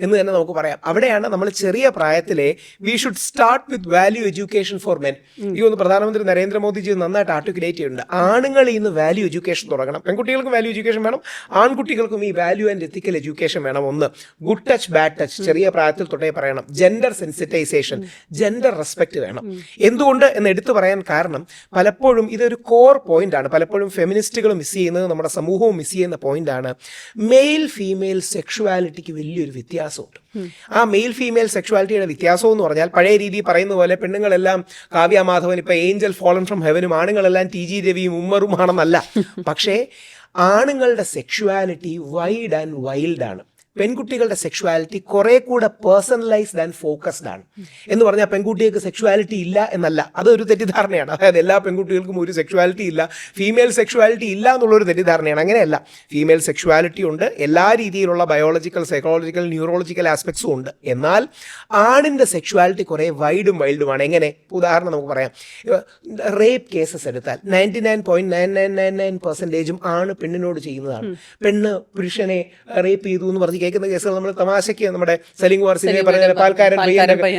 Speaker 1: എന്ന് തന്നെ നമുക്ക് പറയാം. അവിടെയാണ് നമ്മൾ ചെറിയ പ്രായത്തിലെ we should start with value education for men. ഈ ഒന്ന് പ്രധാനമന്ത്രി നരേന്ദ്രമോദിജി നന്നായിട്ട് ആർട്ടിക്കുലേറ്റ് ചെയ്യുന്നുണ്ട്. ആണുങ്ങൾ ഇന്ന് വാല്യൂ എഡ്യൂക്കേഷൻ തുടങ്ങണം. പെൺകുട്ടികൾക്കും വാല്യൂ എഡ്യൂക്കേഷൻ വേണം, ആൺകുട്ടികൾക്കും ഈ വാല്യൂ ആൻഡ് എത്തിക്കൽ എഡ്യൂക്കേഷൻ വേണം. ഒന്ന്, ഗുഡ് ടച്ച് ബാഡ് ടച്ച് ചെറിയ പ്രായത്തിൽ തൊട്ടേ പറയണം. ജെൻഡർ സെൻസിറ്റൈസേഷൻ, ജെൻഡർ റെസ്പെക്ട് വേണം. എന്തുകൊണ്ട് എന്ന് എടുത്തു പറയാൻ കാരണം, പലപ്പോഴും ഇതൊരു കോർ പോയിന്റ് ആണ്. പലപ്പോഴും ഫെമിനിസ്റ്റുകൾ മിസ് ചെയ്യുന്നത്, നമ്മുടെ സമൂഹവും മിസ് ചെയ്യുന്ന പോയിന്റ് ആണ്. മെയിൽ ഫീമെയിൽ സെക്ഷുവാലിറ്റിക്ക് വലിയൊരു വ്യത്യാസമുണ്ട്. ആ മെയിൽ ഫീമെയിൽ സെക്ഷുവാലിറ്റിയുടെ വ്യത്യാസം എന്ന് പറഞ്ഞാൽ, പഴയ രീതി പറയുന്ന പോലെ പെണ്ണുങ്ങളെല്ലാം കാവ്യ മാധവൻ, ഇപ്പൊ ഏഞ്ചൽ ഫോളൻ ഫ്രം ഹെവനും, ആണുങ്ങളെല്ലാം TG രവിയും ഉമ്മറുമാണെന്നല്ല. പക്ഷേ ആണുങ്ങളുടെ സെക്ഷുവാലിറ്റി വൈഡ് ആൻഡ് വൈൽഡ് ആണ്. പെൺകുട്ടികളുടെ സെക്ഷുവാലിറ്റി കുറെ കൂടെ പേഴ്സണലൈസ്ഡ് ആൻഡ് ഫോക്കസ്ഡ് ആണ്. എന്ന് പറഞ്ഞാൽ പെൺകുട്ടികൾക്ക് സെക്ഷുവാലിറ്റി ഇല്ല എന്നല്ല, അതൊരു തെറ്റിദ്ധാരണയാണ്. അതായത് എല്ലാ പെൺകുട്ടികൾക്കും ഒരു സെക്ഷുവാലിറ്റി ഇല്ല, ഫീമെയിൽ സെക്ഷുവാലിറ്റി ഇല്ല എന്നുള്ളൊരു തെറ്റിദ്ധാരണയാണ്. അങ്ങനെയല്ല, ഫീമെയിൽ സെക്ഷുവാലിറ്റി ഉണ്ട്, എല്ലാ രീതിയിലുള്ള ബയോളജിക്കൽ, സൈക്കോളജിക്കൽ, ന്യൂറോളജിക്കൽ ആസ്പെക്ട്സും ഉണ്ട്. എന്നാൽ ആണിൻ്റെ സെക്ഷുവാലിറ്റി കുറേ വൈഡും വൈൽഡുമാണ്. എങ്ങനെ? ഉദാഹരണം നമുക്ക് പറയാം. റേപ്പ് കേസസ് എടുത്താൽ 99.9999% ആണ് പെണ്ണിനോട് ചെയ്യുന്നതാണ്. പെണ്ണ് പുരുഷനെ റേപ്പ് ചെയ്തു എന്ന് പറഞ്ഞ് കേൾക്കുന്ന കേസുകൾ നമ്മൾ തമാശയ്ക്ക്, നമ്മുടെ സെലിംഗ് വാർ സിനിമ പറഞ്ഞ പാൽക്കാരൻ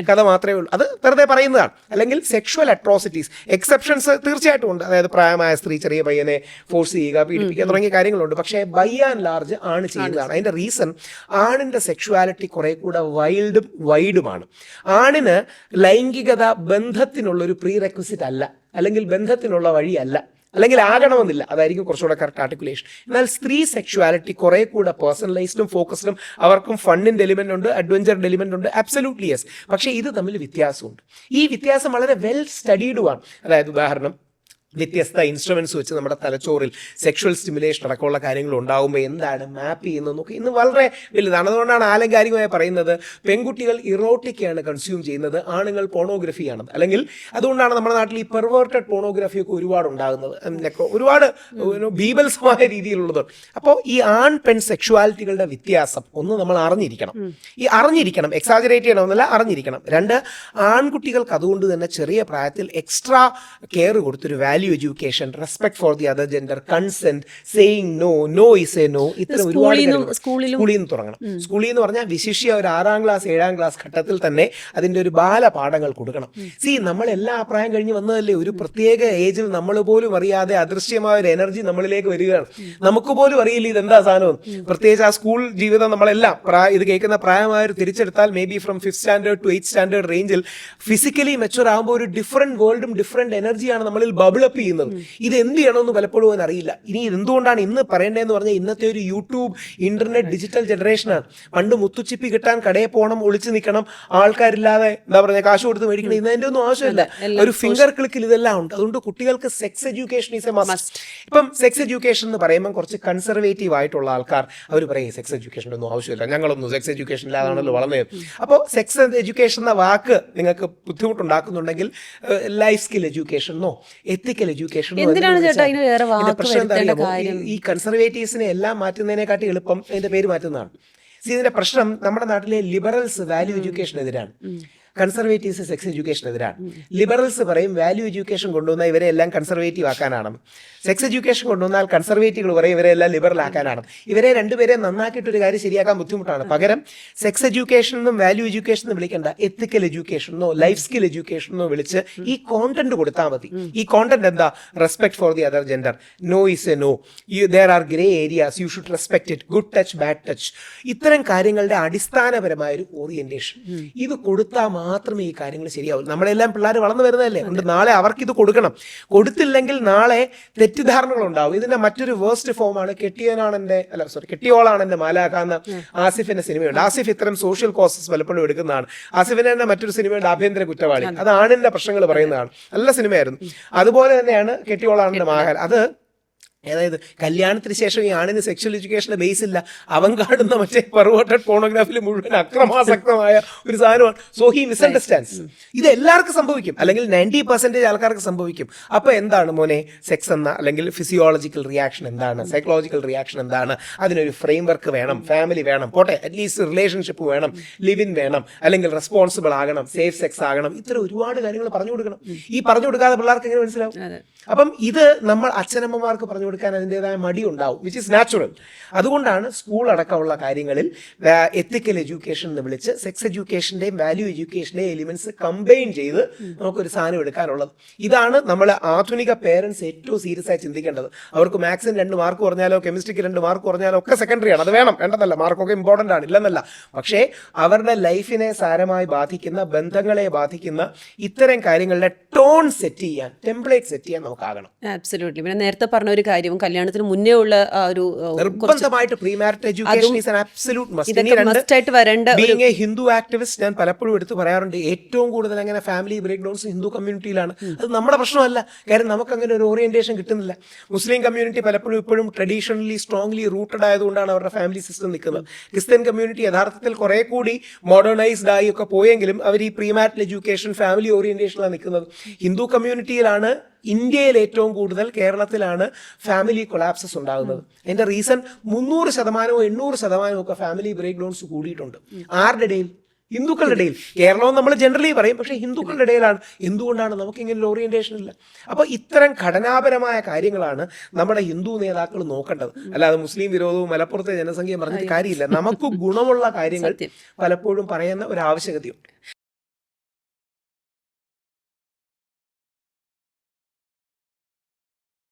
Speaker 1: കഥ മാത്രമേ ഉള്ളൂ, അത് വെറുതെ പറയുന്നതാണ്. അല്ലെങ്കിൽ സെക്ഷുവൽ അട്രോസിറ്റീസ്, എക്സെപ്ഷൻസ് തീർച്ചയായിട്ടും ഉണ്ട്. അതായത് പ്രായമായ സ്ത്രീ ചെറിയ പയ്യനെ ഫോഴ്സ് ചെയ്യുക, പീഡിപ്പിക്കുക തുടങ്ങിയ കാര്യങ്ങളുണ്ട്. പക്ഷേ ബൈ ആൻഡ് ലാർജ് ആണ് ചെയ്യുന്നതാണ്. അതിന്റെ റീസൺ, ആണിന്റെ സെക്ഷുവാലിറ്റി കുറെ കൂടെ വൈൽഡും വൈഡുമാണ്. ആണിന് ലൈംഗികത ബന്ധത്തിനുള്ളൊരു പ്രീ റെക്വിസിറ്റ് അല്ല, അല്ലെങ്കിൽ ബന്ധത്തിനുള്ള വഴിയല്ല, അല്ലെങ്കിൽ ആകണമെന്നില്ല. അതായിരിക്കും കുറച്ചുകൂടെ കറക്റ്റ് ആർട്ടിക്കുലേഷൻ. എന്നാൽ സ്ത്രീ സെക്ഷുവാലിറ്റി കുറെ കൂടെ പേഴ്സണലൈസ്ഡും ഫോക്കസ്ഡും, അവർക്കും ഫണ്ണിന്റെ എലിമെന്റ് ഉണ്ട്, അഡ്വഞ്ചറിന്റെ എലിമെന്റ് ഉണ്ട്, അബ്സല്യൂട്ട്ലി യെസ്. പക്ഷേ ഇത് തമ്മിൽ വ്യത്യാസമുണ്ട്. ഈ വ്യത്യാസം വളരെ വെൽ സ്റ്റഡീഡുമാണ്. അതായത് ഉദാഹരണം, വ്യത്യസ്ത ഇൻസ്ട്രുമെന്റ്സ് വെച്ച് നമ്മുടെ തലച്ചോറിൽ സെക്ഷുവൽ സ്റ്റിമുലേഷൻ അടക്കമുള്ള കാര്യങ്ങൾ ഉണ്ടാകുമ്പോൾ എന്താണ് മാപ്പ് ചെയ്യുന്നതെന്നൊക്കെ ഇന്ന് വളരെ വലുതാണ്. അതുകൊണ്ടാണ് ആലങ്കാരികമായി പറയുന്നത് പെൺകുട്ടികൾ ഇറോട്ടിക്കാണ് കൺസ്യൂം ചെയ്യുന്നത്, ആണുങ്ങൾ പോണോഗ്രഫിയാണ്. അല്ലെങ്കിൽ അതുകൊണ്ടാണ് നമ്മുടെ നാട്ടിൽ ഈ പെർവേർട്ടഡ് പോണോഗ്രഫിയൊക്കെ ഒരുപാട് ഉണ്ടാകുന്നത്, ഒരുപാട് ബീഭത്സമായ രീതിയിലുള്ളത്. അപ്പോൾ ഈ ആൺ പെൺ സെക്ഷുവാലിറ്റികളുടെ വ്യത്യാസം ഒന്ന് നമ്മൾ അറിഞ്ഞിരിക്കണം. എക്സാജറേറ്റ് ചെയ്യണമെന്നല്ല, അറിഞ്ഞിരിക്കണം. രണ്ട്, ആൺകുട്ടികൾക്ക് അതുകൊണ്ട് തന്നെ ചെറിയ പ്രായത്തിൽ എക്സ്ട്രാ കെയർ കൊടുത്തൊരു value education, respect for the other gender, consent, saying no, no is a no, ഇത്തരം ഒരുപാട് സ്കൂളിൽ നിന്ന് തുടങ്ങണം. സ്കൂളിൽ എന്ന് പറഞ്ഞാൽ വിശിഷ്യ ഒരു 6ാം ക്ലാസ് 7ാം ക്ലാസ് ഘട്ടത്തിൽ തന്നെ അതിന്റെ ഒരു ബാലപാഠങ്ങൾ കൊടുക്കണം. നമ്മൾ എല്ലാ പ്രായം കഴിഞ്ഞ് വന്നതല്ലേ, ഒരു പ്രത്യേക ഏജിൽ നമ്മൾ പോലും അറിയാതെ അദൃശ്യമായ ഒരു എനർജി നമ്മളിലേക്ക് വരികയാണ്. നമുക്ക് പോലും അറിയില്ല ഇതെന്താ സാധനം. പ്രത്യേകിച്ച് ആ സ്കൂൾ ജീവിതം നമ്മളെല്ലാം ഇത് കേൾക്കുന്ന പ്രായമായൊരു തിരിച്ചെടുത്താൽ may be from 5th standard to 8th standard റേഞ്ചിൽ ഫിസിക്കലി മെച്ചുവർ ആകുമ്പോൾ ഒരു ഡിഫറെന്റ് വേൾഡും ഡിഫറെന്റ് എനർജിയാണ് നമ്മളിൽ ബബിൾ ബിൽഡപ്പ് ചെയ്യുന്നത്. ഇത് എന്ത് ചെയ്യണമെന്ന് പലപ്പോഴും അവൻ അറിയില്ല. ഇനി എന്തുകൊണ്ടാണ് ഇന്ന് പറയേണ്ടതെന്ന് പറഞ്ഞാൽ ഇന്നത്തെ ഒരു യൂട്യൂബ് ഇന്റർനെറ്റ് ഡിജിറ്റൽ ജനറേഷനാണ്. പണ്ട് മുത്തുച്ചിപ്പി കിട്ടാൻ കടയിൽ പോകണം, ഒളിച്ചു നിൽക്കണം, ആൾക്കാരില്ലാതെ എന്താ പറയുക കാശ് കൊടുത്ത് മേടിക്കണം, ഇന്നതിൻ്റെ ഒന്നും ആവശ്യമില്ല. ഒരു ഫിംഗർ ക്ലിക്കിൽ ഇതെല്ലാം ഉണ്ട്. അതുകൊണ്ട് കുട്ടികൾക്ക് sex education is A must. ഇപ്പം സെക്സ് എഡ്യൂക്കേഷൻ എന്ന് പറയുമ്പോൾ കുറച്ച് കൺസർവേറ്റീവ് ആയിട്ടുള്ള ആൾക്കാർ അവർ പറയും സെക്സ് എഡ്യൂക്കേഷൻ ഒന്നും ആവശ്യമില്ല, ഞങ്ങളൊന്നും സെക്സ് എഡ്യൂക്കേഷൻ ഇല്ലാതാണല്ലോ വളർന്നത്. അപ്പോൾ സെക്സ് എഡ്യൂക്കേഷൻ എന്ന വാക്ക് നിങ്ങൾക്ക് ബുദ്ധിമുട്ടുണ്ടാക്കുന്നുണ്ടെങ്കിൽ ലൈഫ് സ്കിൽ എഡ്യൂക്കേഷനോ എത്തിക്കൽ എഡ്യൂക്കേഷനോ. പ്രശ്നം എന്താ അറിയാമോ, ഈ കൺസർവേറ്റീവ്സിനെ എല്ലാം മാറ്റുന്നതിനെക്കാട്ടി എളുപ്പം അതിന്റെ പേര് മാറ്റുന്നതാണ്. ഇതിന്റെ പ്രശ്നം നമ്മുടെ നാട്ടിലെ ലിബറൽസ് വാല്യൂ എഡ്യൂക്കേഷനെതിരാണ്, കൺസർവേറ്റീവ്സ് സെക്സ് എഡ്യൂക്കേഷനെതിരാണ്. ലിബറൽസ് പറയും വാല്യൂ എഡ്യൂക്കേഷൻ കൊണ്ടുവന്നാൽ ഇവരെ എല്ലാം കൺസർവേറ്റീവ് ആക്കാനാണ്, സെക്സ് എഡ്യൂക്കേഷൻ കൊണ്ടുവന്നാൽ കൺസർവേറ്റീവുകൾ പറയും ഇവരെ എല്ലാം ലിബറൽ ആക്കാനാണ്. ഇവരെ രണ്ടുപേരെ നന്നാക്കിയിട്ടൊരു കാര്യം ശരിയാക്കാൻ ബുദ്ധിമുട്ടാണ്. പകരം സെക്സ് എഡ്യൂക്കേഷൻ എന്നും വാല്യൂ എഡ്യൂക്കേഷൻ എന്നും വിളിക്കേണ്ട, എത്തിക്കൽ എഡ്യൂക്കേഷൻ എന്നോ ലൈഫ് സ്കിൽ എഡ്യൂക്കേഷൻ എന്നോ വിളിച്ച് ഈ കോണ്ടന്റ് കൊടുത്താൽ മതി. ഈ കോണ്ടന്റ് എന്താ? Respect for the other gender, no is a no, there are grey areas, you should respect it, good touch bad touch, ഇത്തരം കാര്യങ്ങളുടെ അടിസ്ഥാനപരമായ ഒരു ഓറിയന്റേഷൻ ഇത് കൊടുത്താൽ മാത്രമേ ഈ കാര്യങ്ങൾ ശരിയാവും. നമ്മളെല്ലാം പിള്ളേർ വളർന്നു വരുന്നതല്ലേ, അതുകൊണ്ട് നാളെ അവർക്ക് ഇത് കൊടുക്കണം. കൊടുത്തില്ലെങ്കിൽ നാളെ തെറ്റിദ്ധാരണകൾ ഉണ്ടാവും. ഇതിന്റെ മറ്റൊരു വേസ്റ്റ് ഫോമാണ് കെട്ടിയോളാണ് എന്റെ മാലാഖ എന്ന ആസിഫിന്റെ സിനിമയുണ്ട്. ആസിഫ് ഇത്തരം സോഷ്യൽ കോസസ് പലപ്പോഴും എടുക്കുന്നതാണ്. ആസിഫിന്റെ തന്നെ മറ്റൊരു സിനിമയുണ്ട് ആഭ്യന്തര കുറ്റവാളി, അത് ആണിന്റെ പ്രശ്നങ്ങൾ പറയുന്നതാണ്, നല്ല സിനിമയായിരുന്നു. അതുപോലെ തന്നെയാണ് കെട്ടിയോളാണ് എന്റെ മഹാൽ. അത് അതായത് കല്യാണത്തിന് ശേഷം ഈ ആണിന് സെക്ഷൽ എഡ്യൂക്കേഷന്റെ ബേസ് ഇല്ല, അവൻ കാണുന്ന മറ്റേ പെർവേർട്ടഡ് പോണോഗ്രാഫിൽ മുഴുവൻ അക്രമാസക്തമായ ഒരു സാധനമാണ്. So he misunderstands. ഇത് എല്ലാവർക്കും സംഭവിക്കും, അല്ലെങ്കിൽ 90% ആൾക്കാർക്ക് സംഭവിക്കും. അപ്പൊ എന്താണ് മോനെ സെക്സ് എന്ന, അല്ലെങ്കിൽ ഫിസിയോളജിക്കൽ റിയാക്ഷൻ എന്താണ്, സൈക്കോളജിക്കൽ റിയാക്ഷൻ എന്താണ്, അതിനൊരു ഫ്രെയിം വർക്ക് വേണം, ഫാമിലി വേണം, പോട്ടെ അറ്റ്ലീസ്റ്റ് റിലേഷൻഷിപ്പ് വേണം, ലിവ് ഇൻ വേണം, അല്ലെങ്കിൽ റെസ്പോൺസിബിൾ ആകണം, സേഫ് സെക്സ് ആകണം, ഇത്തരം ഒരുപാട് കാര്യങ്ങൾ പറഞ്ഞു കൊടുക്കണം. ഈ പറഞ്ഞു കൊടുക്കാതെ പിള്ളേർക്ക് എങ്ങനെ മനസ്സിലാവും? അപ്പം ഇത് നമ്മൾ അച്ഛനമ്മമാർക്ക് പറഞ്ഞു കൊടുക്കാൻ അതിൻ്റെതായ മടി ഉണ്ടാവും, വിച്ച് ഇസ് നാച്ചുറൽ. അതുകൊണ്ടാണ് സ്കൂൾ അടക്കമുള്ള കാര്യങ്ങളിൽ എത്തിക്കൽ എഡ്യൂക്കേഷൻ എന്ന് വിളിച്ച് സെക്സ് എഡ്യൂക്കേഷൻ്റെയും വാല്യൂ എഡ്യൂക്കേഷൻ്റെയും എലിമെന്റ്സ് കമ്പൈൻ ചെയ്ത് നമുക്കൊരു സാധനം എടുക്കാനുള്ളത്. ഇതാണ് നമ്മൾ ആധുനിക പേരൻസ് ഏറ്റവും സീരിയസ് ആയി ചിന്തിക്കേണ്ടത്. അവർക്ക് മാത്സിന് 2 മാർക്ക് കുറഞ്ഞാലോ കെമിസ്ട്രിക്ക് 2 മാർക്ക് കുറഞ്ഞാലോ ഒക്കെ സെക്കൻഡറി ആണ്, അത് വേണം, വേണ്ടതല്ല, മാർക്കൊക്കെ ഇമ്പോർട്ടൻ്റ് ആണ്, ഇല്ലെന്നല്ല. പക്ഷേ അവരുടെ ലൈഫിനെ സാരമായി ബാധിക്കുന്ന, ബന്ധങ്ങളെ ബാധിക്കുന്ന ഇത്തരം കാര്യങ്ങളുടെ ടോൺ സെറ്റ് ചെയ്യാൻ, ടെംപ്ലേറ്റ് സെറ്റ് ചെയ്യാൻ നമുക്കാകണം.
Speaker 2: ആബ്സല്യൂട്ട്ലി. പിന്നെ നേരത്തെ പറഞ്ഞ ഒരു കാര്യവും കല്യാണത്തിന് മുന്നേ ഉള്ള ഒരു
Speaker 1: നിർബന്ധമായിട്ട് premarital education is an absolute must.
Speaker 2: വരേണ്ട.
Speaker 1: ബീയിങ് എ ഹിന്ദു ആക്ടിവിസ്റ്റ് ഞാൻ പലപ്പോഴും എടുത്ത് പറയാറുണ്ട്, ഏറ്റവും കൂടുതൽ അങ്ങനെ ഫാമിലി ബ്രേക്ക് ഡൗൺസ് ഹിന്ദു കമ്മ്യൂണിറ്റിയിലാണ്. അത് നമ്മുടെ പ്രശ്നമല്ല, കാര്യം നമുക്ക് അങ്ങനെ ഒരു ഓറിയന്റേഷൻ കിട്ടുന്നില്ല. മുസ്ലിം കമ്മ്യൂണിറ്റി പലപ്പോഴും ഇപ്പോഴും ട്രഡീഷണലി സ്ട്രോങ്ലി റൂട്ടഡ് ആയതുകൊണ്ടാണ് അവരുടെ ഫാമിലി സിസ്റ്റം നിൽക്കുന്നത്. ക്രിസ്ത്യൻ കമ്മ്യൂണിറ്റി യഥാർത്ഥത്തിൽ കുറെ കൂടി മോഡേണൈസ്ഡ് ആയി ഒക്കെ പോയെങ്കിലും അവർ ഈ പ്രീമാരിറ്റൽ എഡ്യൂക്കേഷൻ ഫാമിലി ഓറിയന്റേഷനിലാണ് നിൽക്കുന്നത്. ഹിന്ദു കമ്മ്യൂണിറ്റിയിലാണ് ഇന്ത്യയിൽ ഏറ്റവും കൂടുതൽ, കേരളത്തിലാണ് ഫാമിലി കൊളാപ്സസ് ഉണ്ടാകുന്നത്. അതിന്റെ റീസൺ 300% 800% ഒക്കെ ഫാമിലി ബ്രേക്ക് ഡൗൺസ് കൂടിയിട്ടുണ്ട്. ആരുടെ ഇടയിൽ? ഹിന്ദുക്കളുടെ ഇടയിൽ. കേരളവും നമ്മൾ ജനറലി പറയും, പക്ഷേ ഹിന്ദുക്കളുടെ ഇടയിലാണ്. എന്തുകൊണ്ടാണ്? നമുക്ക് ഇങ്ങനെ ഒരു ഓറിയന്റേഷൻ ഇല്ല. അപ്പോൾ ഇത്തരം ഘടനാപരമായ കാര്യങ്ങളാണ് നമ്മുടെ ഹിന്ദു നേതാക്കൾ നോക്കേണ്ടത്. അല്ലാതെ മുസ്ലിം വിരോധവും മലപ്പുറത്തെ ജനസംഖ്യയും പറഞ്ഞിട്ട് കാര്യമില്ല. നമുക്ക് ഗുണമുള്ള കാര്യങ്ങൾ പലപ്പോഴും പറയുന്ന ഒരു ആവശ്യകതയുണ്ട്.